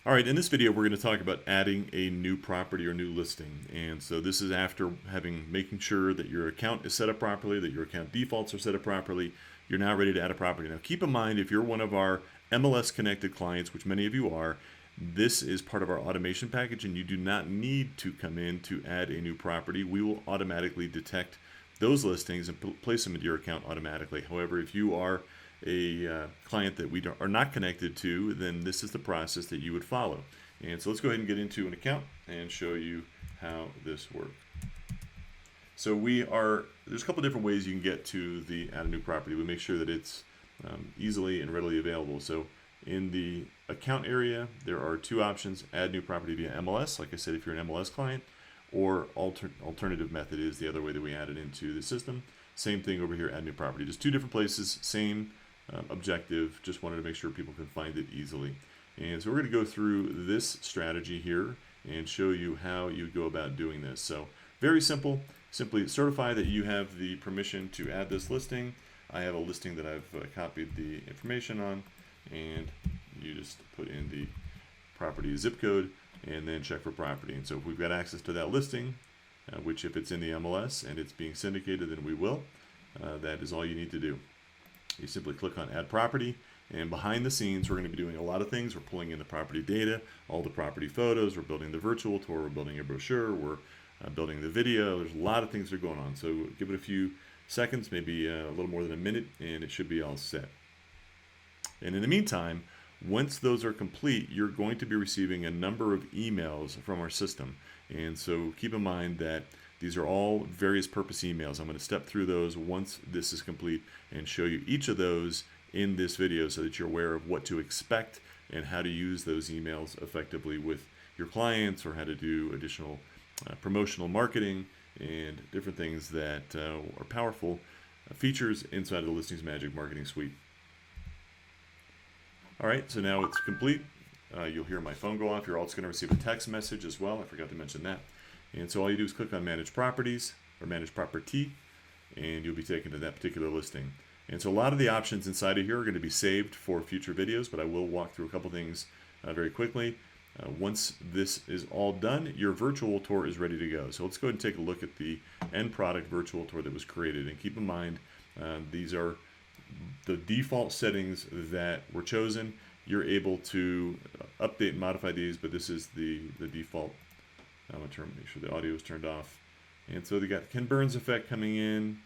All right, in this video, we're going to talk about adding a new property or new listing. And so this is after making sure that your account is set up properly, that your account defaults are set up properly. You're now ready to add a property. Now, keep in mind, if you're one of our MLS connected clients, which many of you are, this is part of our automation package, and you do not need to come in to add a new property. We will automatically detect those listings and place them into your account automatically. However, if you are a client that we are not connected to, then this is the process that you would follow. And so let's go ahead and get into an account and show you how this works. So there's a couple different ways you can get to the add a new property. We make sure that it's easily and readily available. So in the account area, there are two options: add new property via MLS, like I said, if you're an MLS client, or alternative method is the other way that we add it into the system. Same thing over here, add new property. Just two different places, same objective. Just wanted to make sure people can find it easily. And so we're going to go through this strategy here and show you how you go about doing this. So very simple. Simply certify that you have the permission to add this listing. I have a listing that I've copied the information on, and you just put in the property zip code and then check for property. And so if we've got access to that listing, which if it's in the MLS and it's being syndicated, then we will. That is all you need to do. You simply click on add property, and behind the scenes we're going to be doing a lot of things. We're pulling in the property data, all the property photos, we're building the virtual tour, we're building a brochure, we're building the video. There's a lot of things that are going on. So give it a few seconds, maybe a little more than a minute, and it should be all set. And in the meantime, once those are complete, you're going to be receiving a number of emails from our system. And so keep in mind that these are all various purpose emails. I'm going to step through those once this is complete and show you each of those in this video so that you're aware of what to expect and how to use those emails effectively with your clients, or how to do additional promotional marketing and different things that are powerful features inside of the ListingsMagic marketing suite. All right, so now it's complete. You'll hear my phone go off. You're also going to receive a text message as well. I forgot to mention that. And so all you do is click on Manage Properties or Manage Property, and you'll be taken to that particular listing. And so a lot of the options inside of here are going to be saved for future videos, but I will walk through a couple things very quickly. Once this is all done, your virtual tour is ready to go. So let's go ahead and take a look at the end product virtual tour that was created. And keep in mind, these are the default settings that were chosen. You're able to update and modify these, but this is the default. I'm going to make sure the audio is turned off. And so they got Ken Burns effect coming in.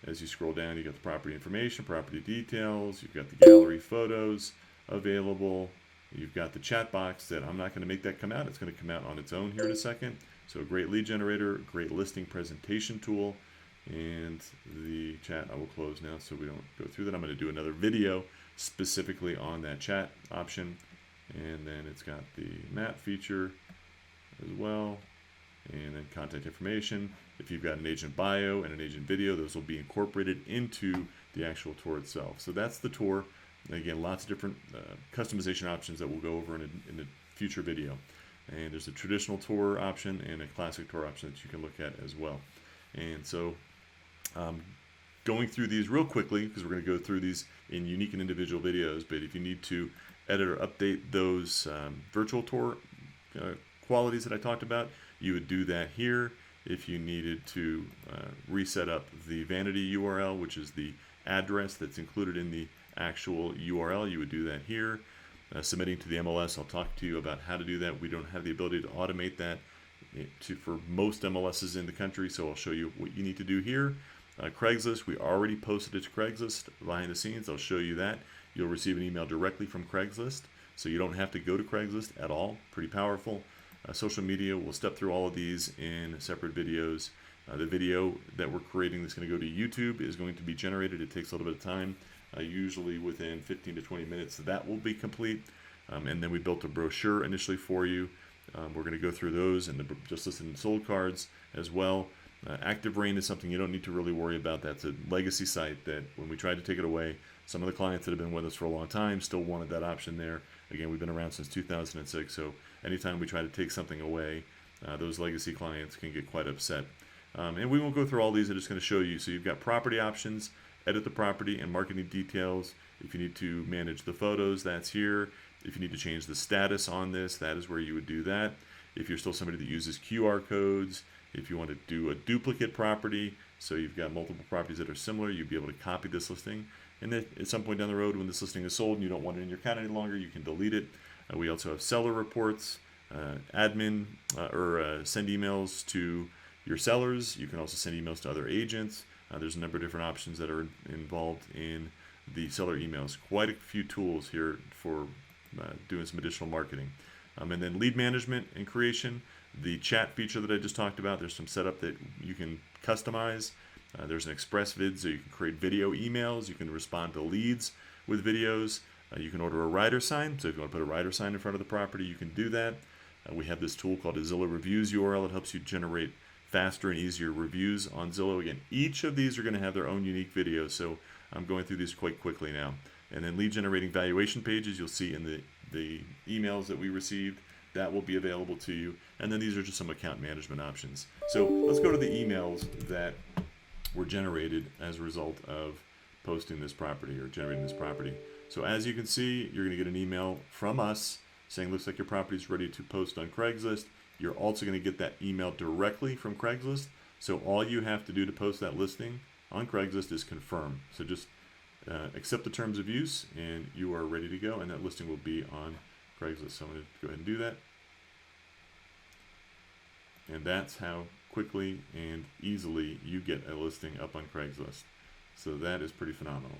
As you scroll down, you got the property information, property details. You've got the gallery photos available. You've got the chat box that I'm not going to make that come out. It's going to come out on its own here in a second. So a great lead generator, great listing presentation tool. And the chat I will close now so we don't go through that. I'm going to do another video specifically on that chat option. And then it's got the map feature as well, and then contact information. If you've got an agent bio and an agent video, those will be incorporated into the actual tour itself. So that's the tour. And again, lots of different customization options that we'll go over in a future video. And there's a traditional tour option and a classic tour option that you can look at as well. And so going through these real quickly, because we're going to go through these in unique and individual videos, but if you need to edit or update those virtual tour qualities that I talked about, you would do that here. If you needed to reset up the vanity URL, which is the address that's included in the actual URL, you would do that here. Submitting to the MLS, I'll talk to you about how to do that. We don't have the ability to automate that for most MLSs in the country, so I'll show you what you need to do here. Craigslist, we already posted it to Craigslist behind the scenes. I'll show you that. You'll receive an email directly from Craigslist, so you don't have to go to Craigslist at all. Pretty powerful. Social media, we'll step through all of these in separate videos. The video that we're creating that's going to go to YouTube is going to be generated. It takes a little bit of time, usually within 15 to 20 minutes. That will be complete. And then we built a brochure initially for you. We're going to go through those and the just listed and sold cards as well. Active Rain is something you don't need to really worry about. That's a legacy site that when we tried to take it away, some of the clients that have been with us for a long time still wanted that option there. Again, we've been around since 2006, so anytime we try to take something away, those legacy clients can get quite upset. And we won't go through all these. I'm just going to show you. So you've got property options, edit the property and marketing details. If you need to manage the photos, that's here. If you need to change the status on this, that is where you would do that. If you're still somebody that uses QR codes, if you want to do a duplicate property, so you've got multiple properties that are similar, you'd be able to copy this listing. And then at some point down the road, when this listing is sold and you don't want it in your account any longer, you can delete it. We also have seller reports, admin, or send emails to your sellers. You can also send emails to other agents. There's a number of different options that are involved in the seller emails. Quite a few tools here for doing some additional marketing. And then lead management and creation. The chat feature that I just talked about, there's some setup that you can customize. There's an express vid, so you can create video emails. You can respond to leads with videos. You can order a rider sign. So if you want to put a rider sign in front of the property, you can do that. We have this tool called a Zillow Reviews URL. It helps you generate faster and easier reviews on Zillow. Again, each of these are going to have their own unique videos, so I'm going through these quite quickly now. And then lead generating valuation pages, you'll see in the emails that we received, that will be available to you. And then these are just some account management options. So let's go to the emails that were generated as a result of posting this property or generating this property. So as you can see, you're going to get an email from us saying, looks like your property is ready to post on Craigslist. You're also going to get that email directly from Craigslist. So all you have to do to post that listing on Craigslist is confirm. So just accept the terms of use and you are ready to go, and that listing will be on Craigslist. So I'm going to go ahead and do that. And that's how quickly and easily you get a listing up on Craigslist. So that is pretty phenomenal.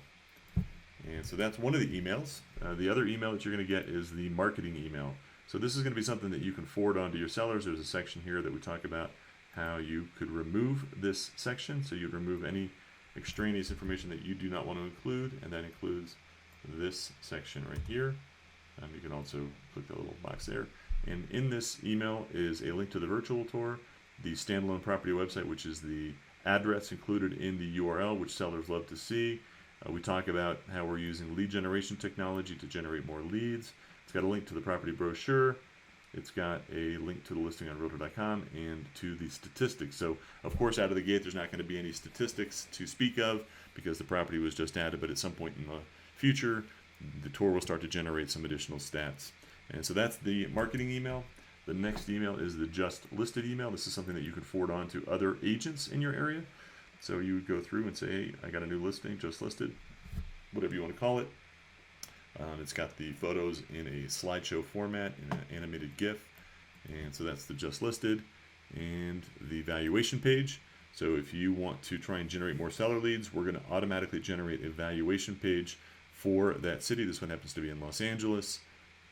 And so that's one of the emails. The other email that you're going to get is the marketing email. So this is going to be something that you can forward on to your sellers. There's a section here that we talk about how you could remove this section. So you'd remove any extraneous information that you do not want to include, and that includes this section right here. You can also click the little box there. And in this email is a link to the virtual tour, the standalone property website, which is the address included in the URL, which sellers love to see. We talk about how we're using lead generation technology to generate more leads. It's got a link to the property brochure. It's got a link to the listing on Realtor.com and to the statistics. So, of course, out of the gate, there's not going to be any statistics to speak of because the property was just added, but at some point in the future, the tour will start to generate some additional stats. And so that's the marketing email. The next email is the just listed email. This is something that you can forward on to other agents in your area. So you would go through and say, hey, I got a new listing, just listed, whatever you want to call it. It's got the photos in a slideshow format, in an animated GIF. And so that's the just listed. And the valuation page. So if you want to try and generate more seller leads, we're going to automatically generate a valuation page for that city. This one happens to be in Los Angeles.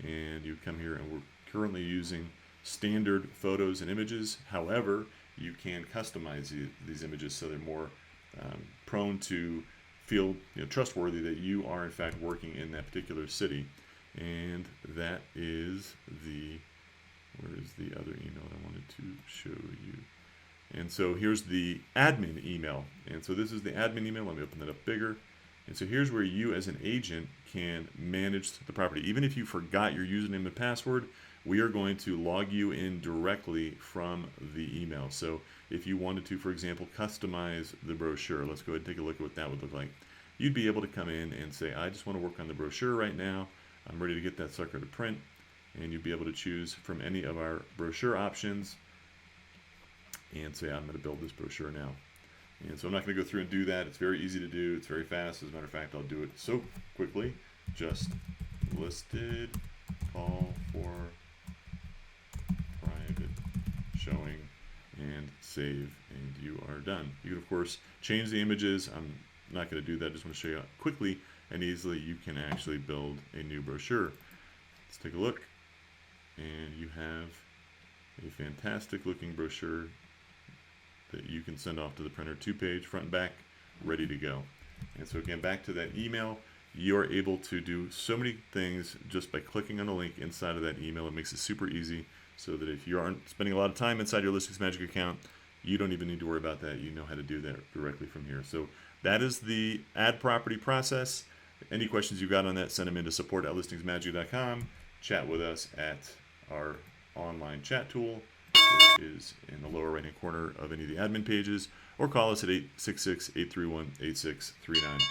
And you come here, and we're currently using standard photos and images. However, you can customize these images so they're more prone to feel trustworthy that you are in fact working in that particular city. And that is where is the other email I wanted to show you? And so here's the admin email. And so this is the admin email. Let me open that up bigger. And so here's where you as an agent can manage the property. Even if you forgot your username and password, we are going to log you in directly from the email. So if you wanted to, for example, customize the brochure, let's go ahead and take a look at what that would look like. You'd be able to come in and say, I just want to work on the brochure right now. I'm ready to get that sucker to print. And you'd be able to choose from any of our brochure options and say, I'm going to build this brochure now. And so I'm not going to go through and do that. It's very easy to do. It's very fast. As a matter of fact, I'll do it so quickly. Just listed, call for private showing, and save, and you are done. You can, of course, change the images. I'm not going to do that. I just want to show you how quickly and easily you can actually build a new brochure. Let's take a look. And you have a fantastic looking brochure that you can send off to the printer, 2-page, front and back, ready to go. And so again, back to that email, you are able to do so many things just by clicking on the link inside of that email. It makes it super easy so that if you aren't spending a lot of time inside your ListingsMagic account, you don't even need to worry about that. You know how to do that directly from here. So that is the add property process. Any questions you've got on that, send them in to support@listingsmagic.com. Chat with us at our online chat tool, which is in the lower right-hand corner of any of the admin pages, or call us at 866-831-8639.